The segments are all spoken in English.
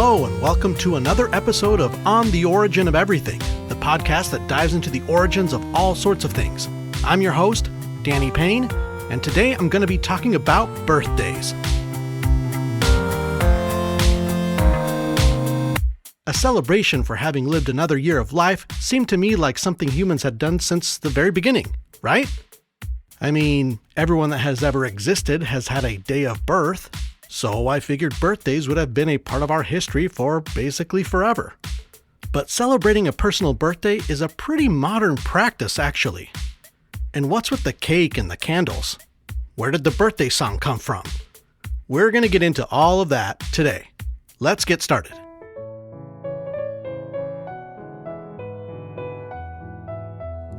Hello, and welcome to another episode of On the Origin of Everything, the podcast that dives into the origins of all sorts of things. I'm your host, Danny Payne, and today I'm going to be talking about birthdays. A celebration for having lived another year of life seemed to me like something humans had done since the very beginning, right? I mean, everyone that has ever existed has had a day of birth, so I figured birthdays would have been a part of our history for basically forever. But celebrating a personal birthday is a pretty modern practice, actually. And what's with the cake and the candles? Where did the birthday song come from? We're going to get into all of that today. Let's get started.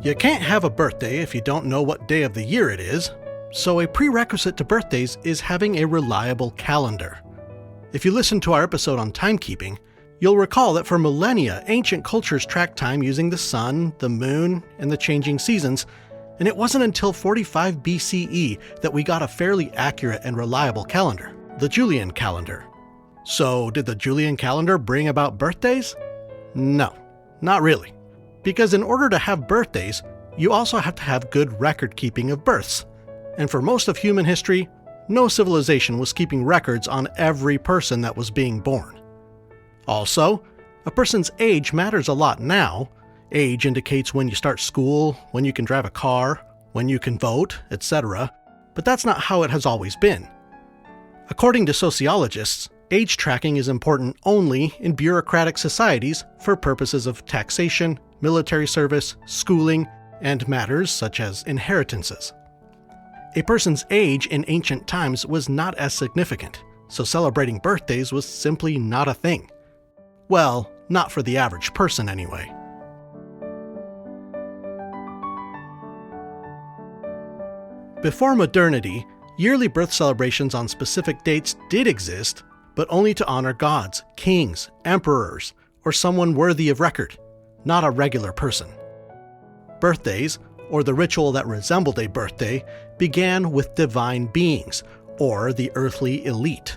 You can't have a birthday if you don't know what day of the year it is, so a prerequisite to birthdays is having a reliable calendar. If you listen to our episode on timekeeping, you'll recall that for millennia, ancient cultures tracked time using the sun, the moon, and the changing seasons, and it wasn't until 45 BCE that we got a fairly accurate and reliable calendar, the Julian calendar. So, did the Julian calendar bring about birthdays? No, not really. Because in order to have birthdays, you also have to have good record keeping of births. And for most of human history, no civilization was keeping records on every person that was being born. Also, a person's age matters a lot now. Age indicates when you start school, when you can drive a car, when you can vote, etc. But that's not how it has always been. According to sociologists, age tracking is important only in bureaucratic societies for purposes of taxation, military service, schooling, and matters such as inheritances. A person's age in ancient times was not as significant, so celebrating birthdays was simply not a thing. Well, not for the average person anyway. Before modernity, yearly birth celebrations on specific dates did exist, but only to honor gods, kings, emperors, or someone worthy of record, not a regular person. Birthdays, or the ritual that resembled a birthday, began with divine beings, or the earthly elite.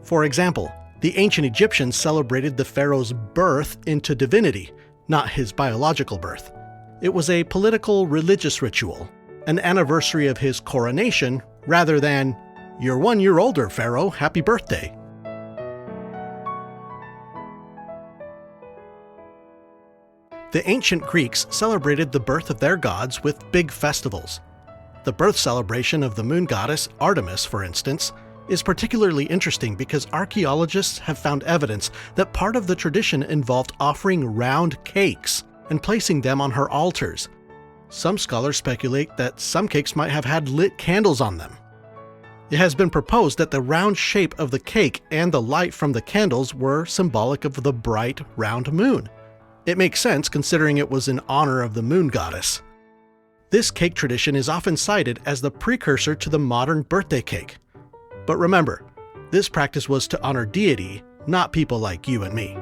For example, the ancient Egyptians celebrated the pharaoh's birth into divinity, not his biological birth. It was a political, religious ritual, an anniversary of his coronation, rather than, "You're 1 year older, Pharaoh, happy birthday." The ancient Greeks celebrated the birth of their gods with big festivals. The birth celebration of the moon goddess Artemis, for instance, is particularly interesting because archaeologists have found evidence that part of the tradition involved offering round cakes and placing them on her altars. Some scholars speculate that some cakes might have had lit candles on them. It has been proposed that the round shape of the cake and the light from the candles were symbolic of the bright, round moon. It makes sense considering it was in honor of the moon goddess. This cake tradition is often cited as the precursor to the modern birthday cake. But remember, this practice was to honor deity, not people like you and me.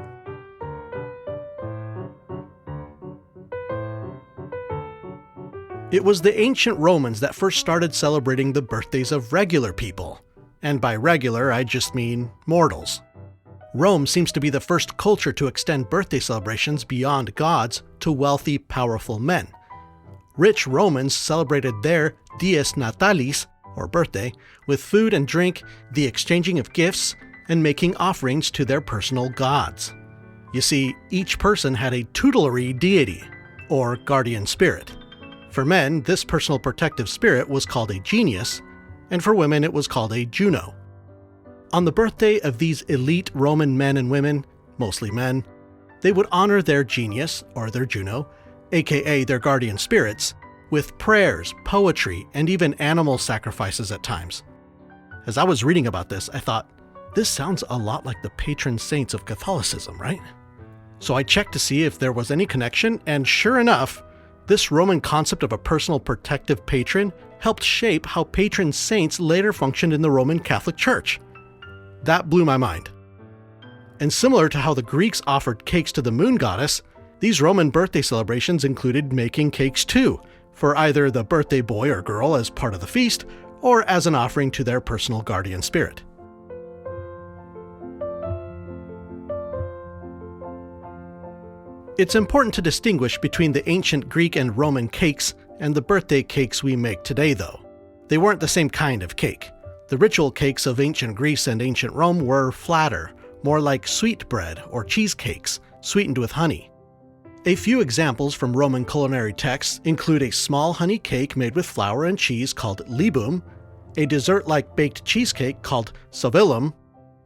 It was the ancient Romans that first started celebrating the birthdays of regular people. And by regular, I just mean mortals. Rome seems to be the first culture to extend birthday celebrations beyond gods to wealthy, powerful men. Rich Romans celebrated their dies natalis, or birthday, with food and drink, the exchanging of gifts, and making offerings to their personal gods. You see, each person had a tutelary deity, or guardian spirit. For men, this personal protective spirit was called a genius, and for women it was called a Juno. On the birthday of these elite Roman men and women, mostly men, they would honor their genius, or their Juno, aka their guardian spirits, with prayers, poetry, and even animal sacrifices at times. As I was reading about this, I thought, this sounds a lot like the patron saints of Catholicism, right? So I checked to see if there was any connection, and sure enough, this Roman concept of a personal protective patron helped shape how patron saints later functioned in the Roman Catholic Church. That blew my mind. And similar to how the Greeks offered cakes to the moon goddess, these Roman birthday celebrations included making cakes too, for either the birthday boy or girl as part of the feast, or as an offering to their personal guardian spirit. It's important to distinguish between the ancient Greek and Roman cakes and the birthday cakes we make today, though. They weren't the same kind of cake. The ritual cakes of ancient Greece and ancient Rome were flatter, more like sweet bread or cheesecakes, sweetened with honey. A few examples from Roman culinary texts include a small honey cake made with flour and cheese called libum, a dessert-like baked cheesecake called sovillum,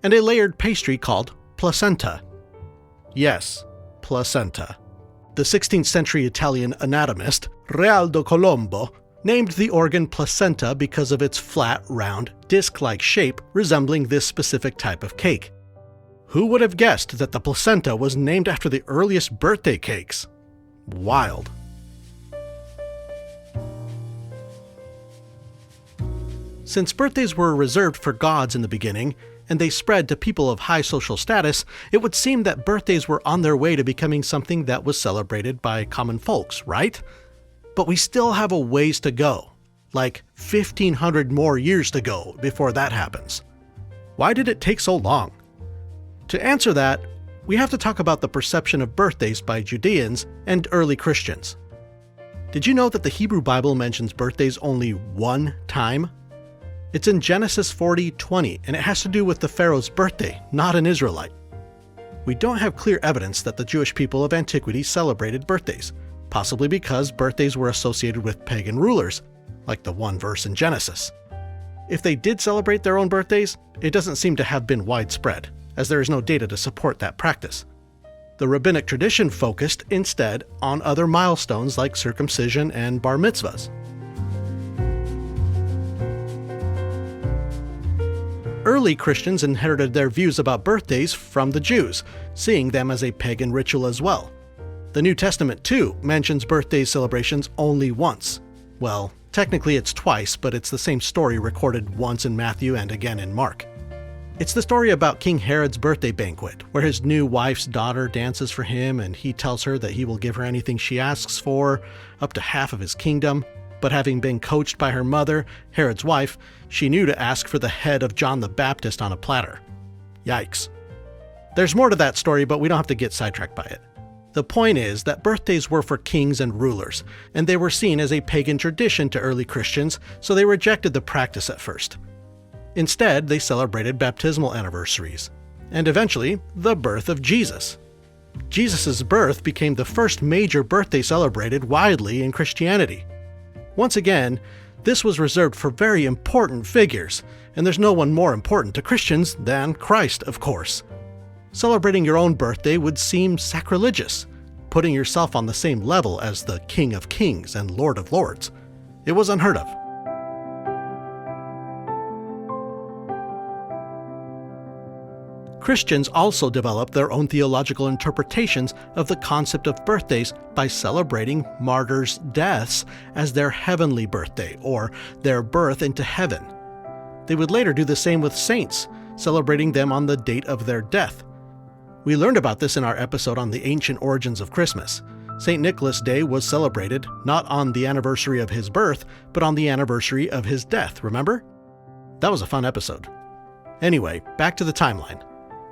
and a layered pastry called placenta. Yes, placenta. The 16th century Italian anatomist, Realdo Colombo, named the organ placenta because of its flat, round, disc-like shape resembling this specific type of cake. Who would have guessed that the placenta was named after the earliest birthday cakes? Wild. Since birthdays were reserved for gods in the beginning, and they spread to people of high social status, it would seem that birthdays were on their way to becoming something that was celebrated by common folks, right? But we still have a ways to go, like 1,500 more years to go before that happens. Why did it take so long? To answer that, we have to talk about the perception of birthdays by Judeans and early Christians. Did you know that the Hebrew Bible mentions birthdays only one time? It's in Genesis 40:20, and it has to do with the Pharaoh's birthday, not an Israelite. We don't have clear evidence that the Jewish people of antiquity celebrated birthdays, possibly because birthdays were associated with pagan rulers, like the one verse in Genesis. If they did celebrate their own birthdays, it doesn't seem to have been widespread, as there is no data to support that practice. The rabbinic tradition focused, instead, on other milestones like circumcision and bar mitzvahs. Early Christians inherited their views about birthdays from the Jews, seeing them as a pagan ritual as well. The New Testament, too, mentions birthday celebrations only once. Well, technically it's twice, but it's the same story recorded once in Matthew and again in Mark. It's the story about King Herod's birthday banquet, where his new wife's daughter dances for him and he tells her that he will give her anything she asks for, up to half of his kingdom. But having been coached by her mother, Herod's wife, she knew to ask for the head of John the Baptist on a platter. Yikes. There's more to that story, but we don't have to get sidetracked by it. The point is that birthdays were for kings and rulers, and they were seen as a pagan tradition to early Christians, so they rejected the practice at first. Instead, they celebrated baptismal anniversaries, and eventually, the birth of Jesus. Jesus' birth became the first major birthday celebrated widely in Christianity. Once again, this was reserved for very important figures, and there's no one more important to Christians than Christ, of course. Celebrating your own birthday would seem sacrilegious, putting yourself on the same level as the King of Kings and Lord of Lords. It was unheard of. Christians also developed their own theological interpretations of the concept of birthdays by celebrating martyrs' deaths as their heavenly birthday, or their birth into heaven. They would later do the same with saints, celebrating them on the date of their death. We learned about this in our episode on the ancient origins of Christmas. St. Nicholas Day was celebrated not on the anniversary of his birth, but on the anniversary of his death, remember? That was a fun episode. Anyway, back to the timeline.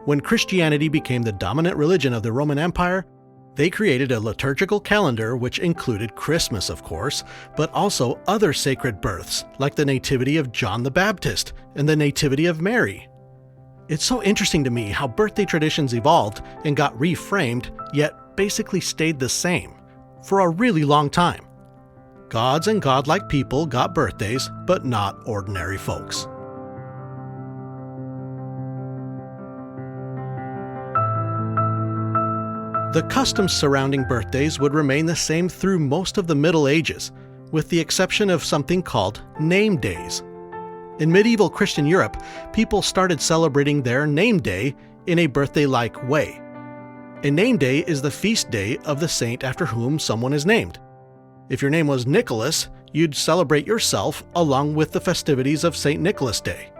When Christianity became the dominant religion of the Roman Empire, they created a liturgical calendar which included Christmas, of course, but also other sacred births, like the Nativity of John the Baptist and the Nativity of Mary. It's so interesting to me how birthday traditions evolved and got reframed, yet basically stayed the same, for a really long time. Gods and godlike people got birthdays, but not ordinary folks. The customs surrounding birthdays would remain the same through most of the Middle Ages, with the exception of something called name days. In medieval Christian Europe, people started celebrating their name day in a birthday-like way. A name day is the feast day of the saint after whom someone is named. If your name was Nicholas, you'd celebrate yourself along with the festivities of St. Nicholas Day.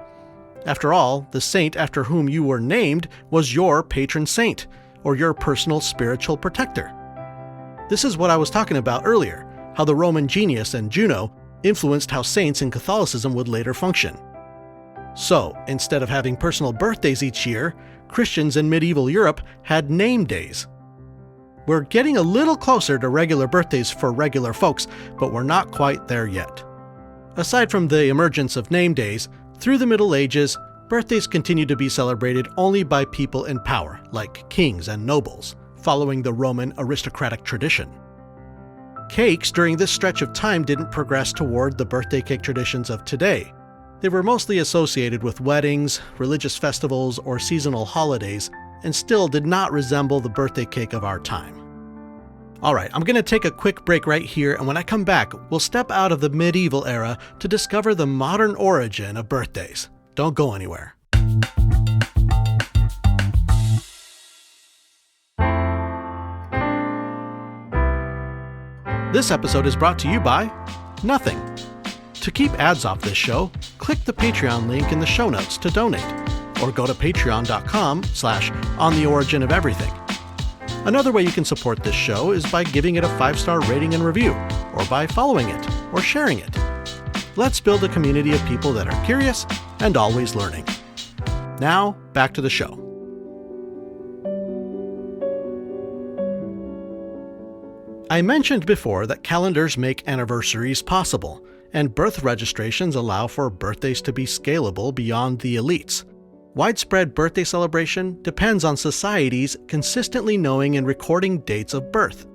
After all, the saint after whom you were named was your patron saint, or your personal spiritual protector. This is what I was talking about earlier, how the Roman genius and Juno influenced how saints in Catholicism would later function. So, instead of having personal birthdays each year, Christians in medieval Europe had name days. We're getting a little closer to regular birthdays for regular folks, but we're not quite there yet. Aside from the emergence of name days, through the Middle Ages, birthdays continued to be celebrated only by people in power, like kings and nobles, following the Roman aristocratic tradition. Cakes during this stretch of time didn't progress toward the birthday cake traditions of today. They were mostly associated with weddings, religious festivals, or seasonal holidays, and still did not resemble the birthday cake of our time. Alright, I'm going to take a quick break right here, and when I come back, we'll step out of the medieval era to discover the modern origin of birthdays. Don't go anywhere. This episode is brought to you by nothing. To keep ads off this show, click the Patreon link in the show notes to donate, or go to patreon.com/ontheoriginoferything. Another way you can support this show is by giving it a 5-star rating and review, or by following it, or sharing it. Let's build a community of people that are curious and always learning. Now, back to the show. I mentioned before that calendars make anniversaries possible, and birth registrations allow for birthdays to be scalable beyond the elites. Widespread birthday celebration depends on societies consistently knowing and recording dates of birth.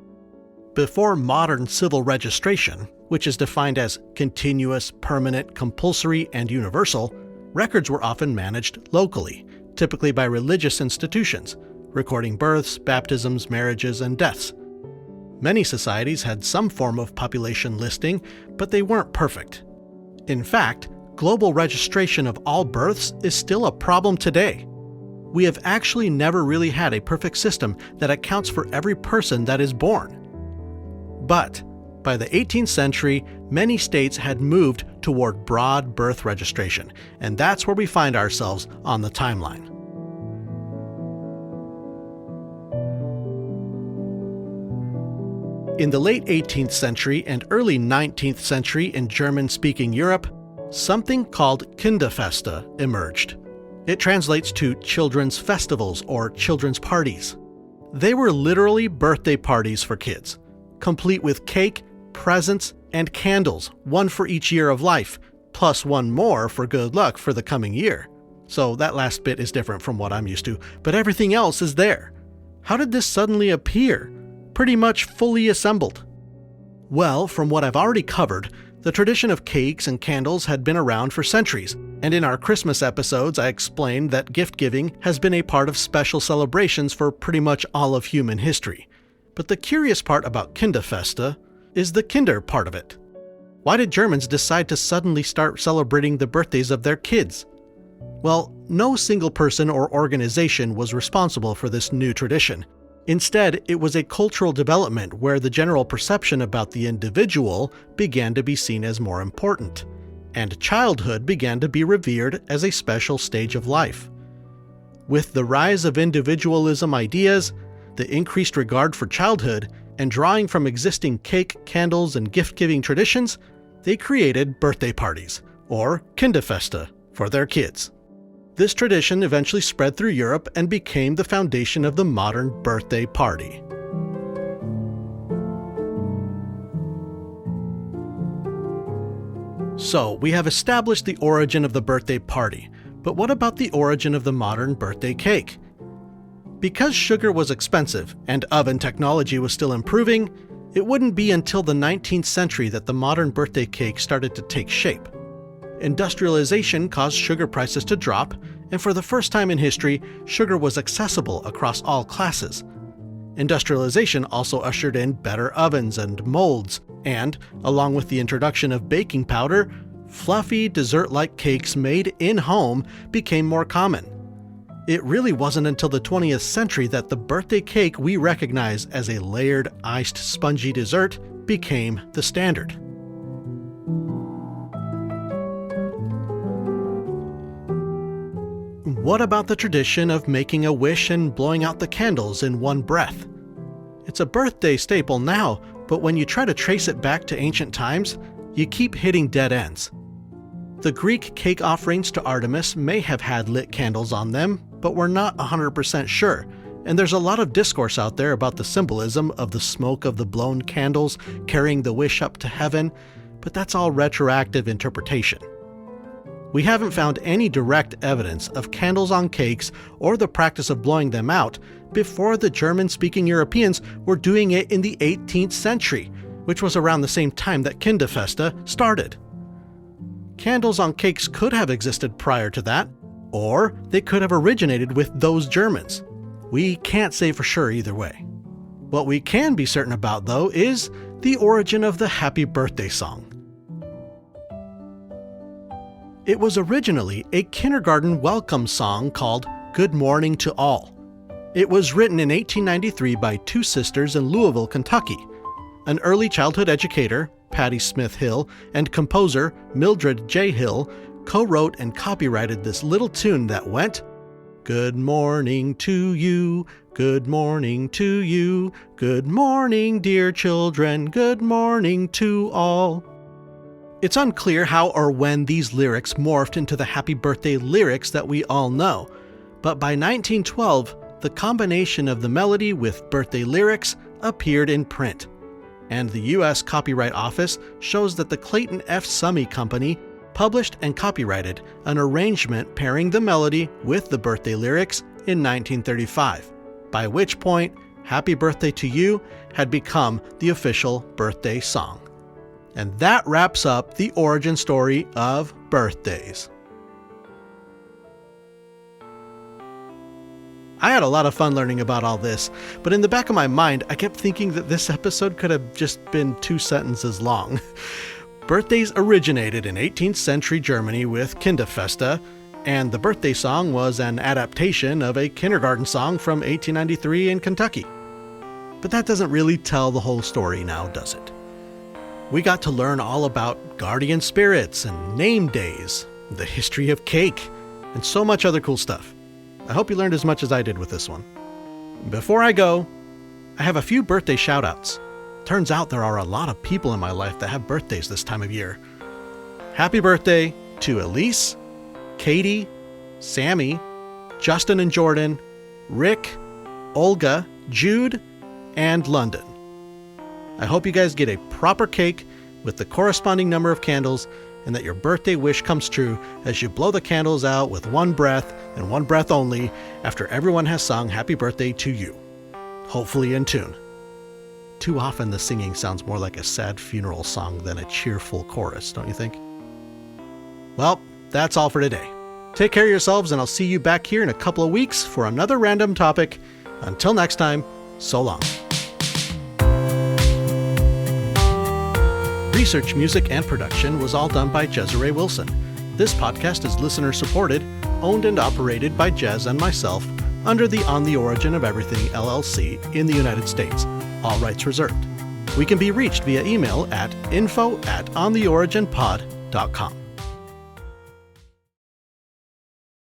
Before modern civil registration, which is defined as continuous, permanent, compulsory, and universal, records were often managed locally, typically by religious institutions, recording births, baptisms, marriages, and deaths. Many societies had some form of population listing, but they weren't perfect. In fact, global registration of all births is still a problem today. We have actually never really had a perfect system that accounts for every person that is born. But by the 18th century, many states had moved toward broad birth registration, and that's where we find ourselves on the timeline. In the late 18th century and early 19th century in German-speaking Europe, something called Kinderfeste emerged. It translates to children's festivals or children's parties. They were literally birthday parties for kids, complete with cake, presents, and candles, one for each year of life, plus one more for good luck for the coming year. So that last bit is different from what I'm used to, but everything else is there. How did this suddenly appear? Pretty much fully assembled. Well, from what I've already covered, the tradition of cakes and candles had been around for centuries, and in our Christmas episodes I explained that gift-giving has been a part of special celebrations for pretty much all of human history. But the curious part about Kinderfeste is the Kinder part of it. Why did Germans decide to suddenly start celebrating the birthdays of their kids? Well, no single person or organization was responsible for this new tradition. Instead, it was a cultural development where the general perception about the individual began to be seen as more important, and childhood began to be revered as a special stage of life. With the rise of individualism ideas, the increased regard for childhood, and drawing from existing cake, candles, and gift-giving traditions, they created birthday parties, or Kinderfeste, for their kids. This tradition eventually spread through Europe and became the foundation of the modern birthday party. So, we have established the origin of the birthday party, but what about the origin of the modern birthday cake? Because sugar was expensive and oven technology was still improving, it wouldn't be until the 19th century that the modern birthday cake started to take shape. Industrialization caused sugar prices to drop, and for the first time in history, sugar was accessible across all classes. Industrialization also ushered in better ovens and molds, and, along with the introduction of baking powder, fluffy, dessert-like cakes made in-home became more common. It really wasn't until the 20th century that the birthday cake we recognize as a layered, iced, spongy dessert became the standard. What about the tradition of making a wish and blowing out the candles in one breath? It's a birthday staple now, but when you try to trace it back to ancient times, you keep hitting dead ends. The Greek cake offerings to Artemis may have had lit candles on them, but we're not 100% sure, And there's a lot of discourse out there about the symbolism of the smoke of the blown candles carrying the wish up to heaven, but that's all retroactive interpretation. We haven't found any direct evidence of candles on cakes or the practice of blowing them out before the German-speaking Europeans were doing it in the 18th century, which was around the same time that Kinderfeste started. Candles on cakes could have existed prior to that, or they could have originated with those Germans. We can't say for sure either way. What we can be certain about, though, is the origin of the Happy Birthday song. It was originally a kindergarten welcome song called Good Morning to All. It was written in 1893 by two sisters in Louisville, Kentucky. An early childhood educator, Patty Smith Hill, and composer, Mildred J. Hill, co-wrote and copyrighted this little tune that went, "Good morning to you, good morning to you, good morning, dear children, good morning to all." It's unclear how or when these lyrics morphed into the Happy Birthday lyrics that we all know, but by 1912, the combination of the melody with birthday lyrics appeared in print. And the U.S. Copyright Office shows that the Clayton F. Summy Company published and copyrighted an arrangement pairing the melody with the birthday lyrics in 1935, by which point Happy Birthday to You had become the official birthday song. And that wraps up the origin story of birthdays. I had a lot of fun learning about all this, but in the back of my mind, I kept thinking that this episode could have just been 2 sentences long. Birthdays originated in 18th century Germany with Kinderfeste, and the birthday song was an adaptation of a kindergarten song from 1893 in Kentucky. But that doesn't really tell the whole story now, does it? We got to learn all about guardian spirits and name days, the history of cake, and so much other cool stuff. I hope you learned as much as I did with this one. Before I go, I have a few birthday shout-outs. Turns out there are a lot of people in my life that have birthdays this time of year. Happy birthday to Elise, Katie, Sammy, Justin and Jordan, Rick, Olga, Jude, and London. I hope you guys get a proper cake with the corresponding number of candles, and that your birthday wish comes true as you blow the candles out with one breath and one breath only after everyone has sung Happy Birthday to you. Hopefully in tune. Too often the singing sounds more like a sad funeral song than a cheerful chorus, don't you think? Well, that's all for today. Take care of yourselves, and I'll see you back here in a couple of weeks for another random topic. Until next time, so long. Research, music, and production was all done by Jezere Wilson. This podcast is listener-supported, owned and operated by Jez and myself, under the On the Origin of Everything LLC in the United States. All rights reserved. We can be reached via email at info@ontheoriginpod.com.